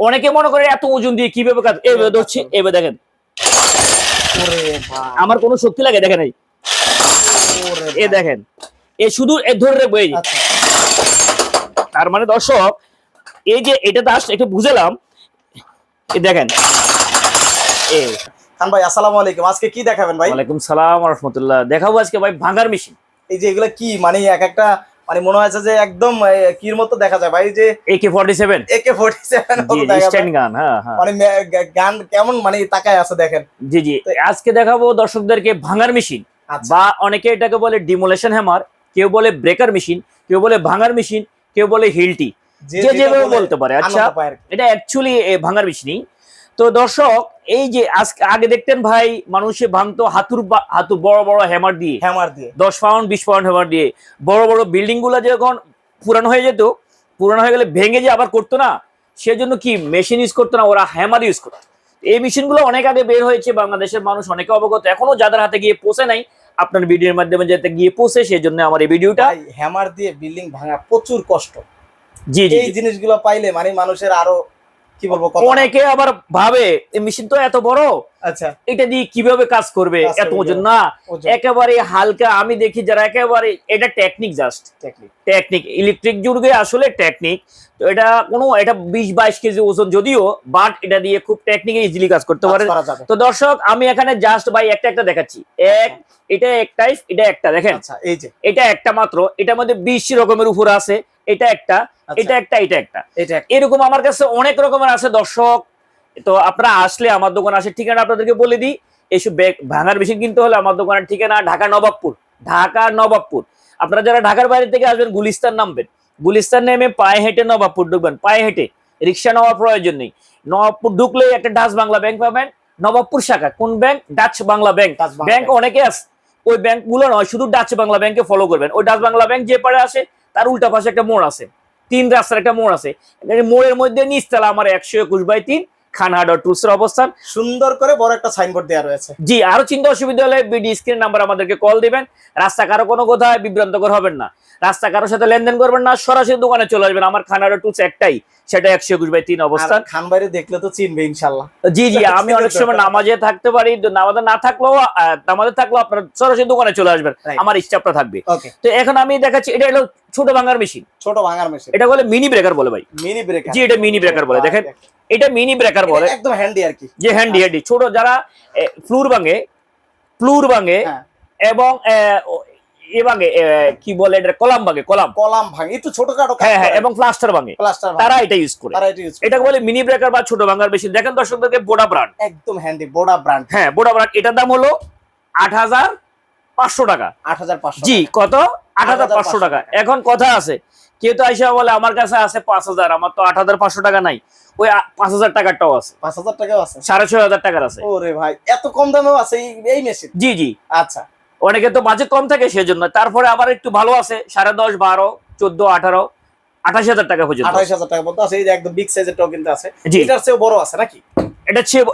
অনেকে মনে করে এত ওজন দিয়ে কিভাবে কাজ, এইভাবে ধরছি, এইভাবে দেখেন আমার কোনো শক্তি লাগে দেখেন, এ দেখেন এ শুধু ধরে রাখবো এই। তার মানে দর্শক এই যে এটা তো আসলে একটু বুঝলাম, দেখেন। খান ভাই আসসালামু আলাইকুম, আজকে কি দেখাবেন ভাই? ওয়ালাইকুম সালাম ওয়া রাহমাতুল্লাহ। দেখাবো আজকে ভাই ভাঙার মেশিন। এই যে এগুলা কি মানে এক একটা মানে মনে হচ্ছে যে একদম কির মতো দেখা যায় ভাই, যে AK-47 AK-47 জি জি স্ট্যান্ড গান। হ্যাঁ হ্যাঁ, মানে গান কেমন মানে তাকায় আছে দেখেন। জি জি আজকে দেখাবো দর্শকদেরকে ভাঙার মেশিন, বা অনেকে এটাকে বলে ডিমোলেশন হ্যামার, কেউ বলে ব্রেকার মেশিন, কেউ বলে ভাঙার মেশিন, কেউ বলে হিলটি, যে যেভাবে বলতে পারে। আচ্ছা এটা অ্যাকচুয়ালি ভাঙার মেশিনই। তো দর্শক এই যে আগে দেখতেন ভাই মানুষে ভাঙতো হাতুর বড় বড় হ্যামার দিয়ে 10 পাউন্ড 20 পাউন্ড হ্যামার দিয়ে। বড় বড় বিল্ডিং গুলা যখন পুরানো হয়ে যেত, পুরানো হয়ে গেলে ভেঙে যে আবার করতো না, সেজন্য কি মেশিন ইউজ করতো না, ওরা হ্যামার ইউজ করতো। এই মেশিনগুলো অনেক আগে বের হয়েছে, বাংলাদেশের মানুষ অনেকে অবগত, এখনো যাদের হাতে গিয়ে পৌঁছে নাই, আপনার ভিডিওর মাধ্যমে যাতে গিয়ে পৌঁছে, সেই জন্য আমার এই ভিডিওটা। হ্যামার দিয়ে বিল্ডিং ভাঙা প্রচুর কষ্ট। জি জি এই জিনিসগুলো পাইলে মানে মানুষের আরো কি বলবো, অনেকে আবার ভাবে এই মেশিন তো এত বড়, আচ্ছা এটা দিয়ে কিভাবে কাজ করবে, এত ওজন না, একেবারে হালকা। আমি দেখি যারা একেবারে, এটা টেকনিক, জাস্ট টেকনিক, ইলেকট্রিক যুগে আসলে টেকনিক। তো এটা কোনো এটা 20-22 কেজি ওজন যদিও, বাট এটা দিয়ে খুব টেকনিকে ইজিলি কাজ করতে পারে। তো দর্শক আমি এখানে জাস্ট ভাই একটা দেখাচ্ছি, এটা একটাই, এটা একটা দেখেন। এই যে এটা একটা মাত্র, এটার মধ্যে 20 রকমের উপর আছে, এটা একটা, এটা একটা, এটা একটা, এরকম আমার কাছে অনেক রকমের আছে দর্শক। তো আপনারা আসলে আমার দোকান আসে, ঠিকানা আপনাদেরকে বলে দিই। এইসব ভাঙার মেশিন কিনতে হলে আমার দোকানের ঠিকানা ঢাকা নবাবপুর। আপনারা যারা ঢাকার বাইরে থেকে আসবেন গুলিস্তান নামবেন, গুলিস্তান নেমে পায়ে হেঁটে নবাবপুর ঢুকবেন, পায়ে হেঁটে, রিক্সা নেওয়ার প্রয়োজন নেই। নবাবপুর ঢুকলেই একটা ডাচ বাংলা ব্যাংক পাবেন, নবাবপুর শাখা। কোন bank? Dutch Bangla bank. Bank অনেকে আছে, ওই ব্যাংক গুলো নয়, শুধু ডাচ বাংলা ব্যাংকে ফলো করবেন। ওই ডাচ বাংলা ব্যাংক যে পারে আসে তার উল্টা পাশে একটা মোড় আছে, 3 রাস্তার একটা মোড় আছে, মোড়ের মধ্যে নিচতলা আমার 121/3 খান হার্ডওয়্যার টুলসের অবস্থান। সুন্দর করে বড় একটা সাইনবোর্ড দেওয়া রয়েছে। জি, আরো চিন্তা অসুবিধা হলে বিডি স্ক্রিন নাম্বার আমাদেরকে কল দিবেন। রাস্তা কারো কোনো কোথায় বিভ্রান্তকর হবেন না, রাস্তা কারোর সাথে লেনদেন করবেন না, সরাসরি দোকানে চলে আসবেন। আমার খান হার্ডওয়্যার টুলস একটাই, সেটা 121/3 অবস্থান। খান বাইরে দেখলে তো চিনবে ইনশাআল্লাহ। জি জি আমি অনেক সময় নামাজে থাকতে পারি, নামাজে না থাকলেও, নামাজে থাকলেও আপনার সরাসরি দোকানে চলে আসবেন, আমার স্টাফটা থাকবে। তো এখন আমি দেখাচ্ছি, এটা হলো ছোট ভাঙার মেশিন। এটা বলে মিনি ব্রেকার বলে ভাই, মিনি ব্রেকার। জি এটা মিনি ব্রেকার বলে। দেখেন এটা মিনি ব্রেকার বলে, একদম হ্যান্ডি আর কি। যে হ্যান্ডি ছোট যারা ফ্লুর ভাঙে এবং কি বলে এটা, কলাম ভাঙে, একটু ছোটখাটো, হ্যাঁ, এবং প্লাস্টার ভাঙে, তারা এটা ইউজ করে। এটা বলে মিনি ব্রেকার বা ছোট ভাঙার মেশিন। দেখেন দর্শকদেরকে বোডা ব্র্যান্ড, একদম হ্যান্ডি বোডা ব্র্যান্ড। হ্যাঁ বোডা ব্র্যান্ড, এটার দাম হলো 8,500 টাকা। 8,500, জি কত? 8,500 টাকা। এখন কথা আছে, কেউ তো আইসা বলে আমার কাছে আছে 5,000, আমার তো 8,500 টাকা নাই। ওই 5,000 টাকারটাও আছে, 5,000 টাকাও আছে, 6,500 টাকার আছে। ওরে ভাই এত কম দামেও আছে এই মেশিন? জি জি আচ্ছা, অনেকে তো বাজেট কম থাকে সেজন্য। তারপরে আবার একটু ভালো আছে 10,500, 12, 14, 18, 28,000 টাকা পর্যন্ত। 28,000 টাকা পর্যন্ত আছে। এই যে একদম বিগ সাইজেরটাও কিন্তু আছে, এটার চেয়েও বড় আছে নাকি?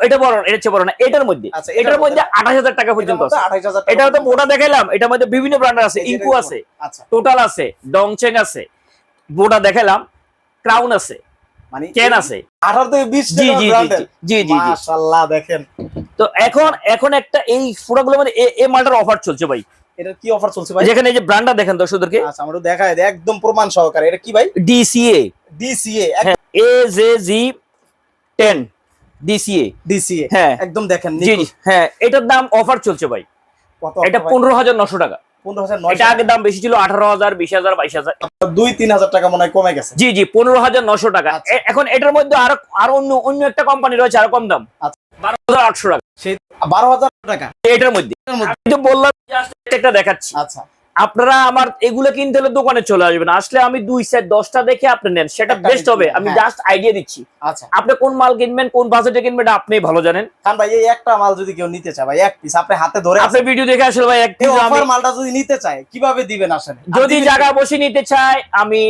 এটা বড়, এটার চেয়ে বড় না, এটার মধ্যে। এটার মধ্যে 28,000 টাকা পর্যন্ত আছে। এটা তো মোটা দেখাইলাম, এটার মধ্যে বিভিন্ন ব্র্যান্ডের আছে, ইনকু আছে, টোটাল আছে, ডংচেং আছে, বোটা দেখাইলাম, ক্রাউন আছে, মানে কেন আছে, 18 থেকে 20 জি জি জি জি মাশাআল্লাহ। দেখেন তো এখন একটা এই পুরোগুলো মানে এই মালটার অফার চলছে ভাই। এটা কি অফার চলছে ভাই? যেখানে এই যে ব্র্যান্ডটা দেখেন দর্শকদেরকে। আচ্ছা আমরা দেখাই দেই একদম প্রমাণ সহকারে। এটা কি ভাই? DCA AJG10 DCA, হ্যাঁ একদম দেখেন জি জি হ্যাঁ, এটার দাম অফার চলছে ভাই। এটা 15,900 টাকা। 15,900। এটা আগে দাম বেশি ছিল 18,000, 20,000, 22,000, 2-3,000 টাকা মনে হয় কমে গেছে। জি জি 15,900 টাকা। এখন এটার মধ্যে আরো অন্য একটা কোম্পানি রয়েছে আরো কম দাম, 12,800 টাকা। সেই 12,000 টাকা এটার মধ্যে আমি তো বললাম জাস্ট একটা দেখাচ্ছি। আচ্ছা আপনারা আমার এগুলো কিনতে হলে দোকানে চলে আসবেন, আসলে আমি 2-10টা দেখে আপনি নেন, সেটা বেস্ট হবে। আমি জাস্ট আইডিয়া দিচ্ছি। আচ্ছা আপনি কোন মাল কিনবেন, কোন বাজেটে কিনবেন আপনি ভালো জানেন। কারণ ভাই এই একটা মাল যদি কেউ নিতে চায় ভাই, এক পিস আপনি হাতে ধরে, আপনি ভিডিও দেখে আসলে ভাই এক পিস অফার মালটা যদি নিতে চায় কিভাবে দিবেন আসলে? যদি জায়গা বসে নিতে চায়, আমি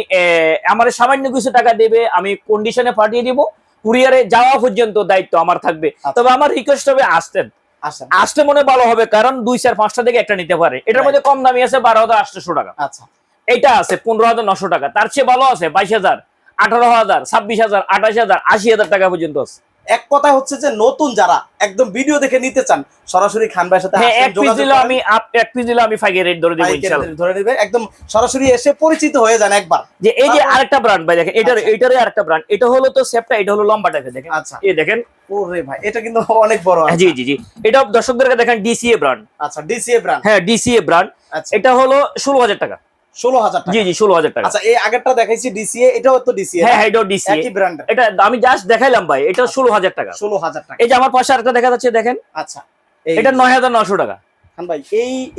আমার সামান্য কিছু টাকা দেবে, আমি কন্ডিশনে পাঠিয়ে দিব, কুরিয়ারে যাওয়া পর্যন্ত দায়িত্ব আমার থাকবে। তবে আমার রিকোয়েস্ট হবে আসতে মনে ভালো হবে, কারণ 2-4-5টা থেকে একটা নিতে পারে। এটার মধ্যে কম দামি আছে 12,800 টাকা, আচ্ছা এটা আছে 15,900 টাকা। তার চেয়ে ভালো আছে 22,000, 18,000, 26,000, 28,000, 80,000 টাকা পর্যন্ত আছে। এক কথা হচ্ছে যে নতুন যারা একদম ভিডিও দেখে নিতে চান সরাসরি খান ভাইয়ের সাথে হ্যাঁ, আসেন, এক পিস যোগাযোগ দিলে করেন। এক পিস দিলে আমি ফাইকে রেট ধরে দেবো পাইকারি ইনশাআল্লাহ। রেট ধরে নেবে, একদম সরাসরি এসে পরিচিত হয়ে যান একবার। যে এই যে তারপর- আরেকটা ব্র্যান্ড ভাই দেখেন, আচ্ছা। এটারই আরেকটা ব্র্যান্ড, এটা হলো তো সেপটা, এটা হলো লম্বা টাইপের দেখেন। আচ্ছা। এই দেখেন, ওরে ভাই এটা কিন্তু অনেক বড়। জি জি জি, এটা দর্শকদেরকে দেখেন ডিসিএ ব্র্যান্ড। আচ্ছা ডিসিএ ব্র্যান্ড। হ্যাঁ, ডিসিএ ব্র্যান্ড। আচ্ছা এটা হলো 16,000 টাকা। 16,000 টাকা। জি জি, 16,000 টাকা। আচ্ছা এই আগেরটা দেখাইছি ডিসিএ, এটাও তো ডিসিএ। হ্যাঁ হ্যাঁ, এটাও ডিসিএ, একই ব্র্যান্ডের। এটা আমি জাস্ট দেখাইলাম ভাই, এটা 16,000 টাকা। 16,000 টাকা। এই যে আমার পাশে আরেকটা দেখা যাচ্ছে দেখেন, আচ্ছা এটা 9,900 টাকা। খান ভাই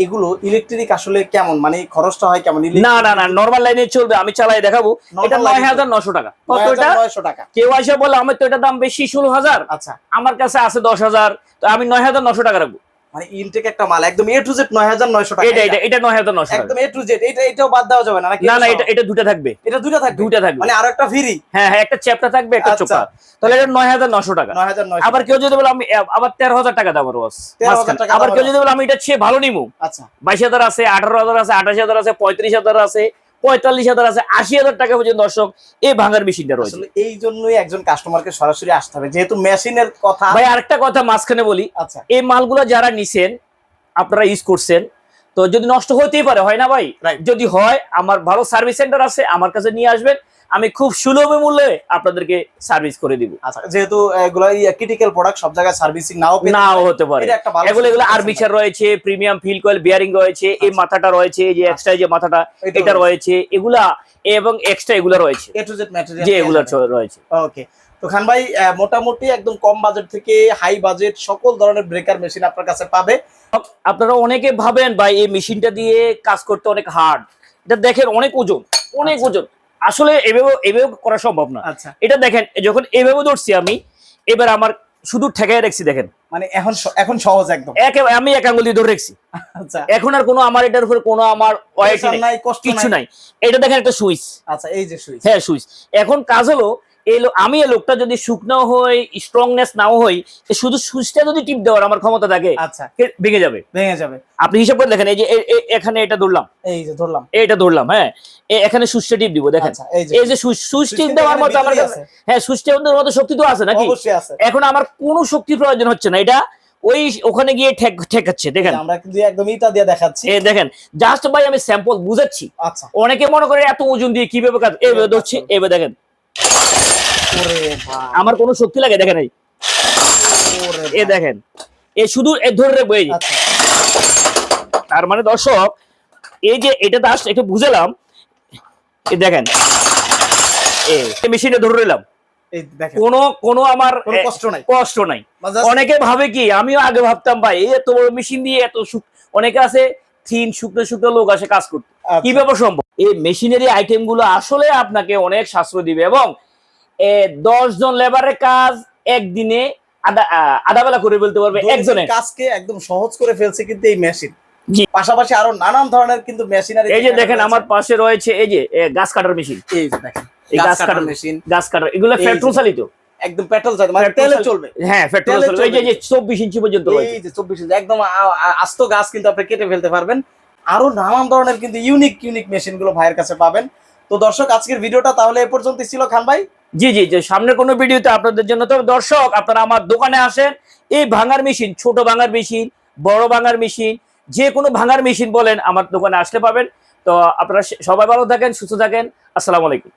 এগুলো ইলেকট্রিক আসলে কেমন, মানে খরচটা হয় কেমন? না না না, নরমাল লাইনে চলবে, আমি চালাই দেখাবো। এটা 9,900 টাকা। কত এটা? 9,900 টাকা। কেউ এসে বলে আমার তো এটা দাম বেশি 16,000, আচ্ছা আমার কাছে আছে 10,000, তো আমি 9,900 টাকা রাখবো। মানে ইনটেক একটা মাল একদম এ টু জেড 9,900 টাকা। এটা 9,900 টাকা। একদম এ টু জেড। এটাও বাদ দেওয়া যাবে না নাকি? না না, এটা দুটো থাকবে। এটা দুইটা থাকবে। দুইটা থাকবে, মানে আরো একটা ফ্রি। হ্যাঁ হ্যাঁ, একটা চ্যাপটা থাকবে, একটা আচ্ছা। চোপা। তাহলে এটা 9,900 টাকা। 9,900। আবার কেউ যদি বলে আমি আবার 13,000 টাকা দাম রস, 13,000 টাকা আবার দাম কেউ রস। যদি বলে আমি এটা চেয়ে ভালো নিবো, আচ্ছা 22,000 আছে, 18,000 আছে, 28,000 আছে, 35,000 আছে, 45,000 আছে, 80,000 টাকা পর্যন্ত দর্শক এই ভাঙার মেশিনটা রয়েছে। আসলে এই জন্যই একজন কাস্টমারকে সরাসরি আসতে হবে, যেহেতু মেশিনের কথা। ভাই আরেকটা কথা মাঝখানে বলি, আচ্ছা এই মালগুলো যারা নিছেন, আপনারা ইউজ করছেন, তো যদি নষ্ট হতেই পারে, হয় না ভাই? Right. যদি হয়, আমার ভালো সার্ভিস সেন্টার আছে, আমার কাছে নিয়ে আসবেন, আমি খুব সুলভ মূল্যে আপনাদেরকে সার্ভিস করে দিব। আচ্ছা যেহেতু এগুলো ক্রিটিক্যাল প্রোডাক্ট, সব জায়গায় সার্ভিসিং নাও পেতে নাও হতে পারে। এটা একটা ভালো এগুলো সুবিধা আছে আর্মিচার রয়েছে, প্রিমিয়াম ফিল কয়েল বিয়ারিং রয়েছে, এই আচ্ছা। মাথাটা রয়েছে, এই যে এক্সট্রা যে মাথাটা এটা এটা রয়েছে, এগুলা এবং এক্সট্রা এগুলা রয়েছে, এ টু জেড ম্যাটেরিয়াল যে এগুলা রয়েছে। ওকে। তো খান ভাই মোটামুটি একদম কম বাজেট থেকে হাই বাজেট সকল ধরনের ব্রেকার মেশিন আপনার কাছে পাবে। আপনারা অনেকে ভাবেন ভাই এই মেশিনটা দিয়ে কাজ করতে অনেক হার্ড, এটা দেখেন অনেক ওজন, অনেক আচ্ছা। ওজন, আসলে এভাবে করা সম্ভব না। আচ্ছা এটা দেখেন, যখন এভাবে ধরছি আমি, এবার আমার শুধু ঠেকায় রাখছি দেখেন, মানে এখন সহজ একদম। আমি এক আঙ্গুল দিয়ে ধরে রাখছি। আচ্ছা এখন আর কোনো আমার এটার উপরে কোনো আমার ওয়েট Pressure নাই, কষ্ট কিছু নাই। নাই। এটা দেখেন একটা সুইচ, আচ্ছা এই যে সুইচ। হ্যাঁ সুইচ। এখন কাজ হলো আমি এই লোকটা যদি শুকনাও হই, স্ট্রংনেস নাও হই, শুধু সুইচটা যদি টিপ দেওয়ার আমার ক্ষমতা থাকে, আচ্ছা ভেঙে যাবে। ভেঙে যাবে। আপনি হিসাব করে দেখেন, এই যে এখানে এটা ধরলাম, এই যে ধরলাম। এটা ধরলাম, হ্যাঁ, এখানে সুইচটা টিপ দিব দেখেন, আচ্ছা এই যে এই যে সুইচ টিপ কিন্তু দেওয়ার এখানে মতো আমার ভিতরেই কাছে, আছে। হ্যাঁ সুইচ টিপের মতো শক্তি তো আছে নাকি? অবশ্যই আছে। এখন আমার কোনো শক্তির প্রয়োজন হচ্ছে না, এটা ওই ওখানে গিয়ে ঠেকাচ্ছে দেখেন। আমরা কিন্তু একদম ইটা দিয়ে দেখাচ্ছি। এই দেখেন, জাস্ট ভাই আমি স্যাম্পল বুঝাচ্ছি। আচ্ছা অনেকে মনে করে এত ওজন দিয়ে কিভাবে কাজ, এইভাবে ধরছি, এইভাবে দেখেন, ওরে ভাই আমার কোনো শক্তি লাগে দেখেন, এই ওরে এ ভাই। দেখেন, শুধু ধরে রাখবো এই যে। আচ্ছা তার মানে দর্শক, এই যে এটা জাস্ট একটু বুঝালাম, এই দেখেন, এই মেশিনে ধরে নিলাম, এই দেখেন কোনো আমার কোনো কষ্ট নাই। কষ্ট নাই। বা just- অনেকে ভাবে কি, আমিও আগে ভাবতাম ভাই এই এত বড় মেশিন দিয়ে এত অনেকে আছে থিন শুকনো শুকনো লোক আসে কাজ করতে, আচ্ছা। কিভাবে সম্ভব? এই মেশিনারি আইটেম গুলো আসলে আপনাকে অনেক সাশ্রয় দিবে, এবং 10 জন লেবারের কাজ একদিনে আধা বেলা করে বলতে পারবে একজনে। দৈনিক কাজকে একদম সহজ করে ফেলছে কিন্তু এই মেশিন। জি। পাশাপাশি আরো নানান ধরনের কিন্তু মেশিনারি। এই যে দেখেন আমার পাশে রয়েছে এই যে গাছ কাটার মেশিন, এই যে দেখেন এই গাছ কাটার মেশিন গাছ কাটার, এগুলো এই যে। পেট্রোল চালিত, একদম পেট্রোল চালিত, মানে তেলে চলবে। হ্যাঁ পেট্রোল তেলে চালিত। এই যে 24 ইঞ্চি পর্যন্ত রয়েছে। এই যে 24 ইঞ্চি একদম আস্ত গাছ কিন্তু আপনি কেটে ফেলতে পারবেন। আরো নানান ধরনের কিন্তু ইউনিক মেশিন গুলো ভাইয়ের কাছে পাবেন। তো দর্শক আজকের ভিডিওটা তাহলে এ পর্যন্তই ছিল খান ভাই। জি জি, যে সামনের কোনো ভিডিওতে আপনাদের জন্য। তবে দর্শক আপনারা আমার দোকানে আসেন, এই ভাঙার মেশিন, ছোট ভাঙার মেশিন, বড় ভাঙার মেশিন, যে কোনো ভাঙার মেশিন বলেন আমার দোকানে আসলে পাবেন। তো আপনারা সবাই ভালো থাকেন, সুস্থ থাকেন, আসসালামু আলাইকুম।